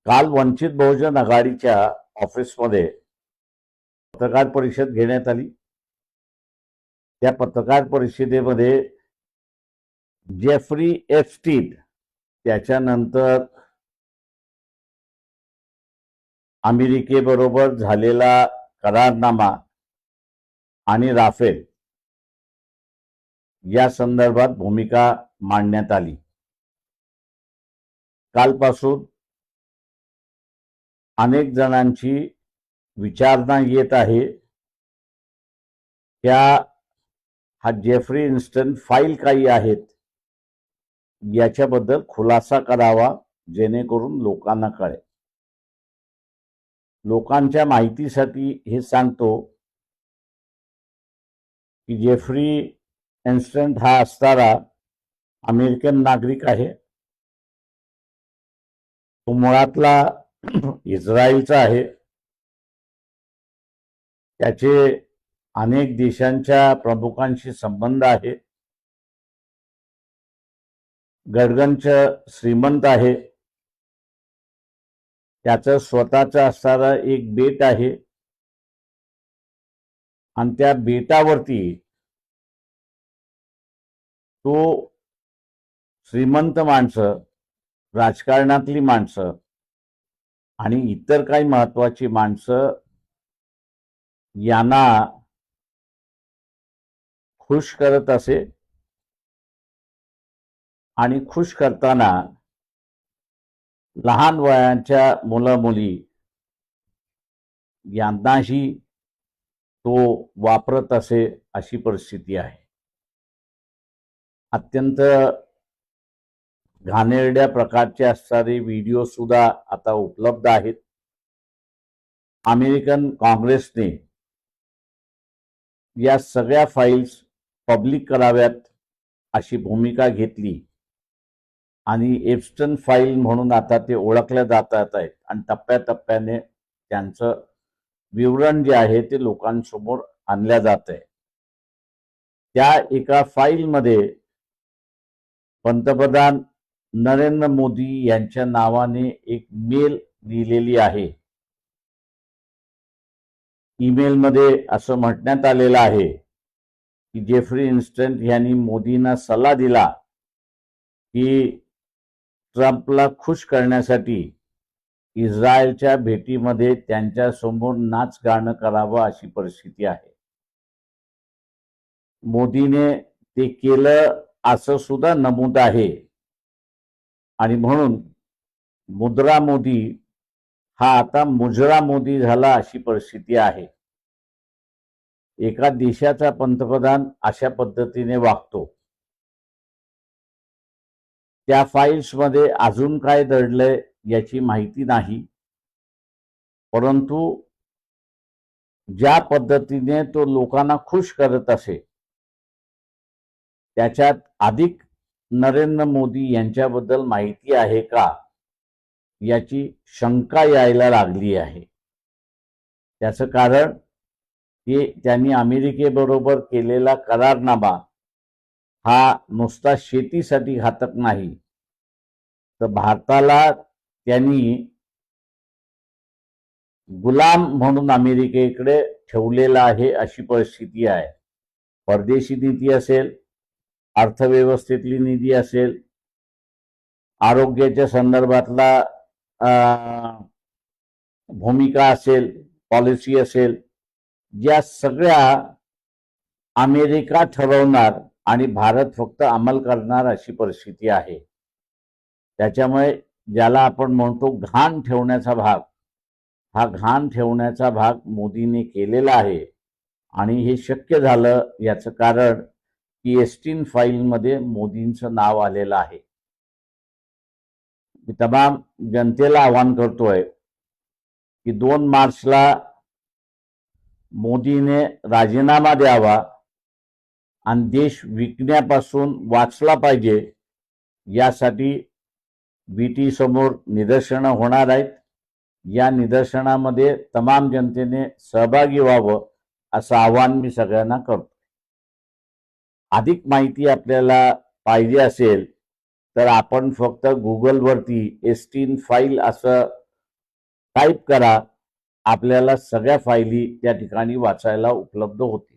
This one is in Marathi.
काल वंचित बहुजन आघाडीच्या ऑफिसमध्ये पत्रकार परिषद घेण्यात आली। त्या पत्रकार परिषदेमध्ये जेफ्री एप्स्टीन, त्याच्यानंतर अमेरिकेबरोबर झालेला करारनामा आणि राफेल या संदर्भात भूमिका मांडण्यात आली। कालपासून अनेक जणांची विचारणा येत आहे हा जेफ्री इन्स्टन फाईल काही आहेत याच्याबद्दल खुलासा करावा, जेणेकरून लोकांना कळेल। लोकांच्या माहितीसाठी हे सांगतो की जेफ्री इन्स्टन हा असणारा अमेरिकन नागरिक आहे। तो मुळातला इस्रायलचा आहे। त्याचे अनेक देशांच्या प्रमुखांशी संबंध आहे। गडगंच श्रीमंत आहे। त्याचं स्वतःचं असणारं एक बेट आहे आणि त्या बेटावरती तो श्रीमंत माणसं, राजकारणातली माणसं आणि इतर काही महत्वाची माणसं यांना खुश करत असे आणि खुश करताना लहान वयाच्या मुलं मुली यांनाही तो वापरत असे, अशी परिस्थिती आहे। अत्यंत घाणेरड्या प्रकारचे असणारे व्हिडिओ सुद्धा आता उपलब्ध आहेत। अमेरिकन काँग्रेसने या सगळ्या फाईल्स पब्लिक कराव्यात अशी भूमिका घेतली आणि एप्स्टन फाईल म्हणून आता ते ओळखल्या जातात आहेत आणि टप्प्याटप्प्याने त्यांचं विवरण जे आहे ते लोकांसमोर आणल्या जात आहे। त्या एका फाईलमध्ये पंतप्रधान नरेंद्र मोदी यांच्या नावाने एक मेल लिहिलेली आहे। ईमेलमध्ये असं म्हटण्यात आलेलं आहे की जेफ्री इन्स्टन यांनी मोदींना सल्ला दिला की ट्रम्पला खुश करण्यासाठी इस्रायलच्या भेटीमध्ये त्यांच्या समोर नाच गाणं करावं अशी परिस्थिती आहे। मोदीने ते केलं असं सुद्धा नमूद आहे आणि म्हणून मुद्रा मोदी हा आता मुजरा मोदी झाला अशी परिस्थिती आहे। एका देशाचा पंतप्रधान अशा पद्धतीने वागतो। त्या फाईल्समध्ये अजून काय दडलंय याची माहिती नाही, परंतु ज्या पद्धतीने तो लोकांना खुश करत असे त्याच्यात अधिक नरेंद्र मोदी यांच्याबद्दल माहिती आहे का याची शंका यायला लागली आहे। त्याचं कारण त्यांनी अमेरिकेबरोबर केलेला करारनामा हा नुसता शेतीसाठी घातक नाही, तर भारताला त्यांनी गुलाम म्हणून अमेरिकेकडे ठेवलेला आहे अशी परिस्थिती आहे। परदेशी नीती असेल, अर्थव्यवस्थेतली नीती असेल, आरोग्याच्या संदर्भातला भूमिका असेल, पॉलिसी असेल, या सगळ्या अमेरिका ठरवणार आणि भारत फक्त अंमल करणार अशी परिस्थिती आहे। त्याच्यामुळे ज्याला आपण म्हणतो घाण ठेवण्याचा भाग, हा घाण ठेवण्याचा भाग मोदीने केलेला आहे आणि हे शक्य झालं याचं कारण की एप्स्टीन फाईलमध्ये मोदींचं नाव आलेलं आहे। मी तमाम जनतेला आवाहन करतोय की 2 मार्चला मोदीने राजीनामा द्यावा आणि देश विकण्यापासून वाचला पाहिजे, यासाठी बीटी समोर निदर्शनं होणार आहेत। या निदर्शनामध्ये तमाम जनतेने सहभागी व्हावं असं आवाहन मी सगळ्यांना करतो। अधिक माहिती आपल्याला पाहिजे असेल तर आपण फक्त गुगलवरती एप्स्टीन फाईल असं टाईप करा, आपल्याला सगळ्या फायली त्या ठिकाणी वाचायला उपलब्ध होतील.